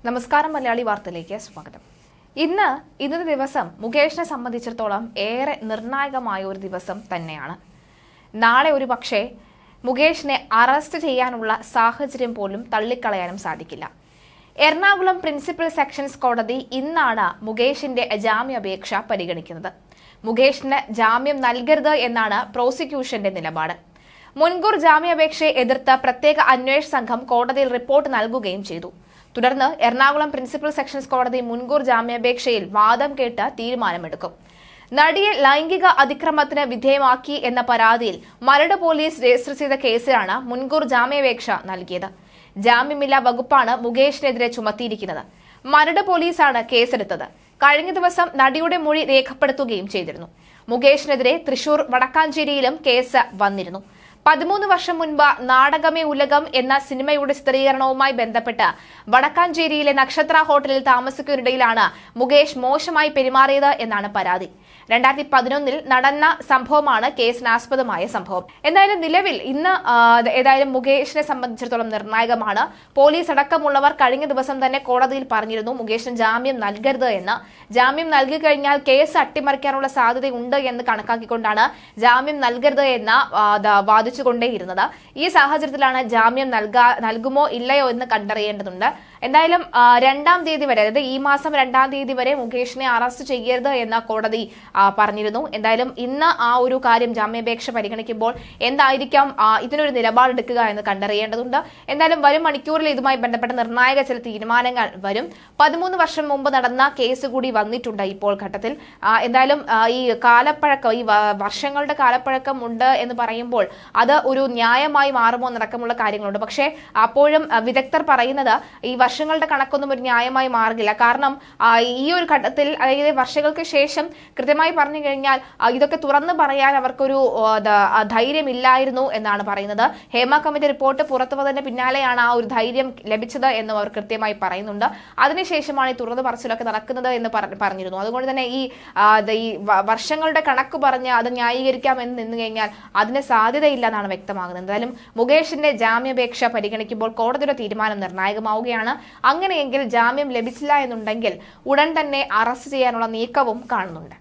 നമസ്കാരം മലയാളി വാർത്തയിലേക്ക് സ്വാഗതം. ഇന്നത്തെ ദിവസം മുകേഷിനെ സംബന്ധിച്ചിടത്തോളം ഏറെ നിർണായകമായ ഒരു ദിവസം തന്നെയാണ്. നാളെ ഒരു പക്ഷേ മുകേഷിനെ അറസ്റ്റ് ചെയ്യാനുള്ള സാഹചര്യം പോലും തള്ളിക്കളയാനും സാധിക്കില്ല. എറണാകുളം പ്രിൻസിപ്പൽ സെഷൻസ് കോടതി ഇന്നാണ് മുകേഷിന്റെ ജാമ്യാപേക്ഷ പരിഗണിക്കുന്നത്. മുകേഷിന് ജാമ്യം നൽകരുത് എന്നാണ് പ്രോസിക്യൂഷന്റെ നിലപാട്. മുൻകൂർ ജാമ്യാപേക്ഷയെ എതിർത്ത് പ്രത്യേക അന്വേഷണ സംഘം കോടതിയിൽ റിപ്പോർട്ട് നൽകുകയും ചെയ്തു. തുടർന്ന് എറണാകുളം പ്രിൻസിപ്പൽ സെഷൻസ് കോടതി മുൻകൂർ ജാമ്യാപേക്ഷയിൽ വാദം കേട്ട് തീരുമാനമെടുക്കും. നടിയെ ലൈംഗിക അതിക്രമത്തിന് വിധേയമാക്കി എന്ന പരാതിയിൽ മരട് പോലീസ് രജിസ്റ്റർ ചെയ്ത കേസിലാണ് മുൻകൂർ ജാമ്യാപേക്ഷ നൽകിയത്. ജാമ്യമില്ലാ വകുപ്പാണ് മുകേഷിനെതിരെ ചുമത്തിയിരിക്കുന്നത്. മരട് പോലീസാണ് കേസെടുത്തത്. കഴിഞ്ഞ ദിവസം നടിയുടെ മൊഴി രേഖപ്പെടുത്തുകയും ചെയ്തിരുന്നു. മുകേഷിനെതിരെ തൃശൂർ വടക്കാഞ്ചേരിയിലും കേസ് വന്നിരുന്നു. 13 വർഷം മുൻപ് നാടകമേ ഉലകം എന്ന സിനിമയുടെ ചിത്രീകരണവുമായി ബന്ധപ്പെട്ട് വടക്കാഞ്ചേരിയിലെ നക്ഷത്ര ഹോട്ടലിൽ താമസിക്കുന്നതിനിടയിലാണ് മുകേഷ് മോശമായി പെരുമാറിയത് എന്നാണ് പരാതി. 2011 നടന്ന സംഭവമാണ് കേസിനാസ്പദമായ സംഭവം. എന്തായാലും നിലവിൽ ഇന്ന് മുകേഷിനെ സംബന്ധിച്ചിടത്തോളം നിർണായകമാണ്. പോലീസ് അടക്കമുള്ളവർ കഴിഞ്ഞ ദിവസം തന്നെ കോടതിയിൽ പറഞ്ഞിരുന്നു മുകേഷിന് ജാമ്യം നൽകരുത് എന്ന്. ജാമ്യം നൽകി കഴിഞ്ഞാൽ കേസ് അട്ടിമറിക്കാനുള്ള സാധ്യതയുണ്ട് എന്ന് കണക്കാക്കിക്കൊണ്ടാണ് ജാമ്യം നൽകരുത് എന്ന് വാദിച്ചുകൊണ്ടേയിരുന്നത്. ഈ സാഹചര്യത്തിലാണ് ജാമ്യം നൽകുമോ ഇല്ലയോ എന്ന് കണ്ടറിയേണ്ടതുണ്ട്. എന്തായാലും 2-ാം തീയതി വരെ, അതായത് ഈ മാസം 2-ാം തീയതി വരെ മുകേഷിനെ അറസ്റ്റ് ചെയ്യരുത് എന്ന് കോടതി പറഞ്ഞിരുന്നു. എന്തായാലും ഇന്ന് ആ ഒരു കാര്യം ജാമ്യാപേക്ഷ പരിഗണിക്കുമ്പോൾ എന്തായിരിക്കാം ഇതിനൊരു നിലപാടെടുക്കുക എന്ന് കണ്ടറിയേണ്ടതുണ്ട്. എന്തായാലും വരും മണിക്കൂറിൽ ഇതുമായി ബന്ധപ്പെട്ട നിർണായക ചില തീരുമാനങ്ങൾ വരും. 13 വർഷം മുമ്പ് നടന്ന കേസ് കൂടി വന്നിട്ടുണ്ട് ഇപ്പോൾ ഘട്ടത്തിൽ. എന്തായാലും ഈ കാലപ്പഴക്കം, ഈ വർഷങ്ങളുടെ കാലപ്പഴക്കം ഉണ്ട് എന്ന് പറയുമ്പോൾ അത് ഒരു ന്യായമായി മാറുമോ എന്നടക്കമുള്ള കാര്യങ്ങളുണ്ട്. പക്ഷേ അപ്പോഴും വിദഗ്ധർ പറയുന്നത് ഈ വർഷങ്ങളുടെ കണക്കൊന്നും ഒരു ന്യായമായി മാറില്ല. കാരണം ഈ ഒരു ഘട്ടത്തിൽ, അതായത് വർഷങ്ങൾക്ക് ശേഷം കൃത്യമായി പറഞ്ഞു കഴിഞ്ഞാൽ ഇതൊക്കെ തുറന്നു പറയാൻ അവർക്കൊരു ധൈര്യമില്ലായിരുന്നു എന്നാണ് പറയുന്നത്. ഹേമ കമ്മിറ്റി റിപ്പോർട്ട് പുറത്തു വന്നതിന് പിന്നാലെയാണ് ആ ഒരു ധൈര്യം ലഭിച്ചത് എന്നും അവർ കൃത്യമായി പറയുന്നുണ്ട്. അതിനുശേഷമാണ് ഈ തുറന്നു പറച്ചിലൊക്കെ നടക്കുന്നത് എന്ന് പറഞ്ഞിരുന്നു. അതുകൊണ്ട് തന്നെ ഈ വർഷങ്ങളുടെ കണക്ക് പറഞ്ഞ് അത് ന്യായീകരിക്കാമെന്ന് നിന്ന് കഴിഞ്ഞാൽ അതിന് സാധ്യതയില്ല എന്നാണ് വ്യക്തമാകുന്നത്. എന്തായാലും മുകേഷിന്റെ ജാമ്യാപേക്ഷ പരിഗണിക്കുമ്പോൾ കോടതിയുടെ തീരുമാനം നിർണായകമാവുകയാണ്. അങ്ങനെയെങ്കിൽ ജാമ്യം ലഭിച്ചില്ല എന്നുണ്ടെങ്കിൽ ഉടൻ തന്നെ അറസ്റ്റ് ചെയ്യാനുള്ള നീക്കവും കാണുന്നുണ്ട്.